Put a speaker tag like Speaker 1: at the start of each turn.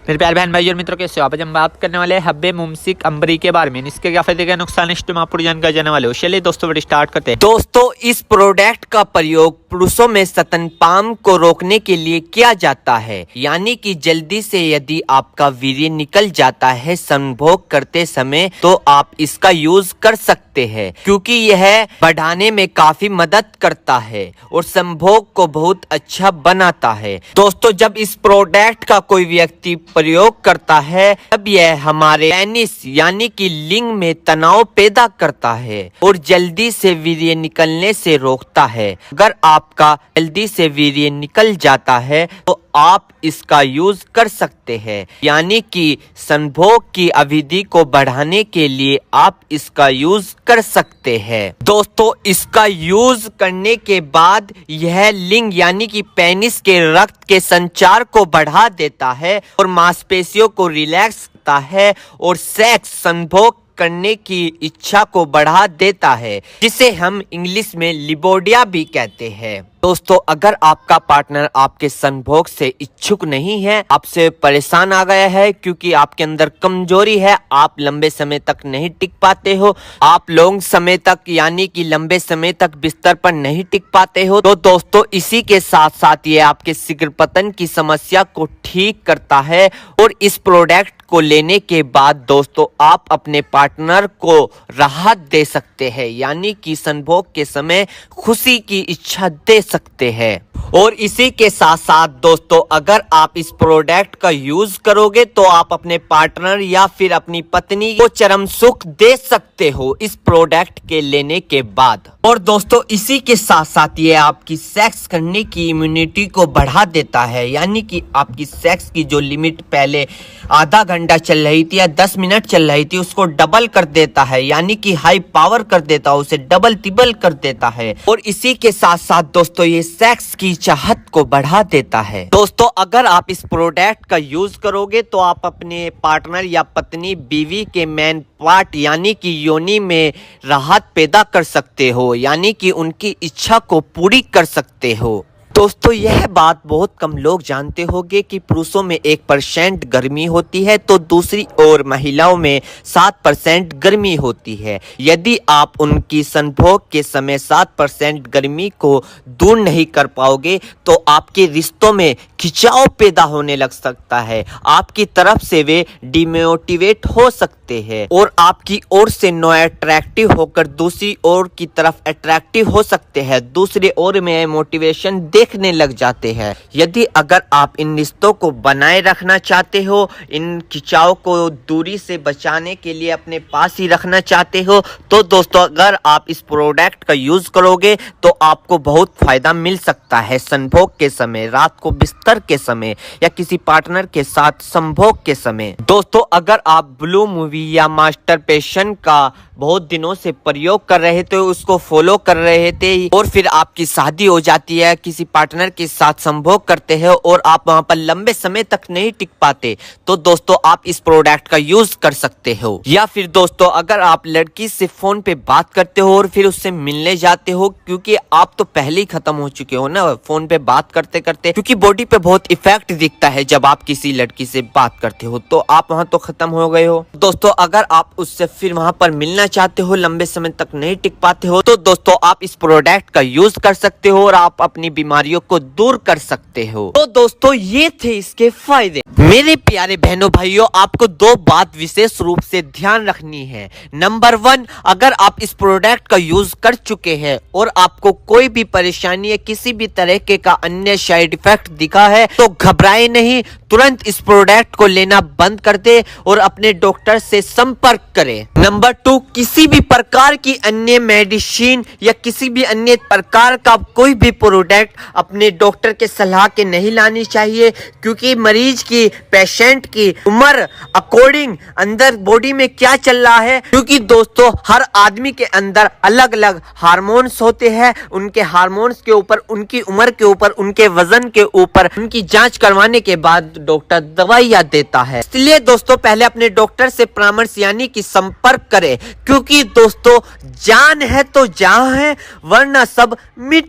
Speaker 1: मेरे प्यारे बहन भाई और मित्रों, कैसे हो आप? आज हम बात करने वाले हैं हब्बे मुमसिक अंबरी के बारे में। इसके क्या फायदे, क्या नुकसान, इस आप पूरी जानकारी जानने वाले हो। चलिए दोस्तों वीडियो स्टार्ट करते हैं।
Speaker 2: दोस्तों, इस प्रोडक्ट का प्रयोग पुरुषों में स्तनपान को रोकने के लिए किया जाता है, यानी कि जल्दी से यदि आपका वीर्य निकल जाता है संभोग करते समय, तो आप इसका यूज कर सकते हैं, क्योंकि यह बढ़ाने में काफी मदद करता है और संभोग को बहुत अच्छा बनाता है। दोस्तों, जब इस प्रोडक्ट का कोई व्यक्ति प्रयोग करता है तब यह हमारे पेनिस यानी कि लिंग में तनाव पैदा करता है और जल्दी से वीर्य निकलने से रोकता है। अगर आपका जल्दी से वीर्य निकल जाता है तो आप इसका यूज कर सकते हैं, यानी कि संभोग की अवधि को बढ़ाने के लिए आप इसका यूज कर सकते हैं। दोस्तों, इसका यूज करने के बाद यह लिंग यानी कि पेनिस के रक्त के संचार को बढ़ा देता है और मांसपेशियों को रिलैक्स करता है और सेक्स संभोग करने की इच्छा को बढ़ा देता है, जिसे हम इंग्लिश में लिबोडिया भी कहते हैं। दोस्तों, अगर आपका पार्टनर आपके संभोग से इच्छुक नहीं है, आपसे परेशान आ गया है क्योंकि आपके अंदर कमजोरी है, आप लंबे समय तक नहीं टिक पाते हो, आप लॉन्ग समय तक यानी कि लंबे समय तक बिस्तर पर नहीं टिक पाते हो, तो दोस्तों इसी के साथ साथ ये आपके शीघ्र पतन की समस्या को ठीक करता है। और इस प्रोडक्ट को लेने के बाद दोस्तों आप अपने पार्टनर को राहत दे सकते हैं, यानी कि संभोग के समय खुशी की इच्छा दे सकते हैं। और इसी के साथ साथ दोस्तों, अगर आप इस प्रोडक्ट का यूज करोगे तो आप अपने पार्टनर या फिर अपनी पत्नी को चरम सुख दे सकते हो इस प्रोडक्ट के लेने के बाद। और दोस्तों, इसी के साथ साथ ये आपकी सेक्स करने की इम्यूनिटी को बढ़ा देता है, यानी कि आपकी सेक्स की जो लिमिट पहले आधा घंटा चल रही थी या 10 मिनट चल रही थी, उसको डबल कर देता है, यानी कि हाई पावर कर देता है, उसे डबल तिबल कर देता है। और इसी के साथ साथ दोस्तों ये सेक्स की चाहत को बढ़ा देता है। दोस्तों, अगर आप इस प्रोडक्ट का यूज करोगे तो आप अपने पार्टनर या पत्नी बीवी के मेन पार्ट यानी कि योनि में राहत पैदा कर सकते हो, यानी कि उनकी इच्छा को पूरी कर सकते हो। दोस्तों, यह बात बहुत कम लोग जानते होंगे कि पुरुषों में 1% गर्मी होती है तो दूसरी ओर महिलाओं में 7% गर्मी होती है। यदि आप उनकी संभोग के समय 7% गर्मी को दूर नहीं कर पाओगे तो आपके रिश्तों में खिंचाव पैदा होने लग सकता है, आपकी तरफ से वे डिमोटिवेट हो सकते हैं और आपकी ओर से नो अट्रैक्टिव होकर दूसरी ओर की तरफ अट्रैक्टिव हो सकते हैं, दूसरी ओर में मोटिवेशन देखने लग जाते हैं। यदि अगर आप इन रिश्तों को बनाए रखना चाहते हो, इन खिंचाव को दूरी से बचाने के लिए अपने पास ही रखना चाहते हो, तो दोस्तों अगर आप इस प्रोडक्ट का यूज करोगे तो आपको बहुत फायदा मिल सकता है संभोग के समय, रात को बिस्तर के समय या किसी पार्टनर के साथ संभोग के समय। दोस्तों, अगर आप ब्लू मूवी या मास्टरबेशन का बहुत दिनों से प्रयोग कर रहे थे, उसको फॉलो कर रहे थे और फिर आपकी शादी हो जाती है, किसी पार्टनर के साथ संभोग करते हैं और आप वहां पर लंबे समय तक नहीं टिक पाते, तो दोस्तों आप इस प्रोडक्ट का यूज कर सकते हो। या फिर दोस्तों, अगर आप लड़की से फोन पे बात करते हो और फिर उससे मिलने जाते हो, क्योंकि आप तो पहले ही खत्म हो चुके हो ना फोन पे बात करते करते, क्योंकि बॉडी पे बहुत इफेक्ट दिखता है जब आप किसी लड़की से बात करते हो, तो आप वहां तो खत्म हो गए हो। दोस्तों, अगर आप उससे फिर वहां पर मिलना चाहते हो, लंबे समय तक नहीं टिक पाते हो, तो दोस्तों आप इस प्रोडक्ट का यूज कर सकते हो और आप अपनी बीमारियों को दूर कर सकते हो। तो दोस्तों ये थे इसके फायदे। मेरे प्यारे बहनों भाइयों, आपको 2 बात विशेष रूप से ध्यान रखनी है। नंबर 1, अगर आप इस प्रोडक्ट का यूज कर चुके हैं और आपको कोई भी परेशानी या किसी भी तरह के का अन्य साइड इफेक्ट दिखा है तो घबराए नहीं, तुरंत इस प्रोडक्ट को लेना बंद कर दे और अपने डॉक्टर से संपर्क करें। नंबर 2, किसी भी प्रकार की अन्य मेडिसिन या किसी भी अन्य प्रकार का कोई भी प्रोडक्ट अपने डॉक्टर के सलाह के नहीं लानी चाहिए, क्योंकि मरीज की, पेशेंट की उम्र अकॉर्डिंग अंदर बॉडी में क्या चल रहा है, क्योंकि दोस्तों हर आदमी के अंदर अलग अलग हार्मोन्स होते हैं, उनके हार्मोन्स के ऊपर, उनकी उम्र के ऊपर, उनके वजन के ऊपर उनकी जांच करवाने के बाद डॉक्टर दवाइयां देता है। इसलिए दोस्तों पहले अपने डॉक्टर से परामर्श यानी कि संपर्क करें, क्योंकि दोस्तों जान है तो जहां है, वरना सब मिट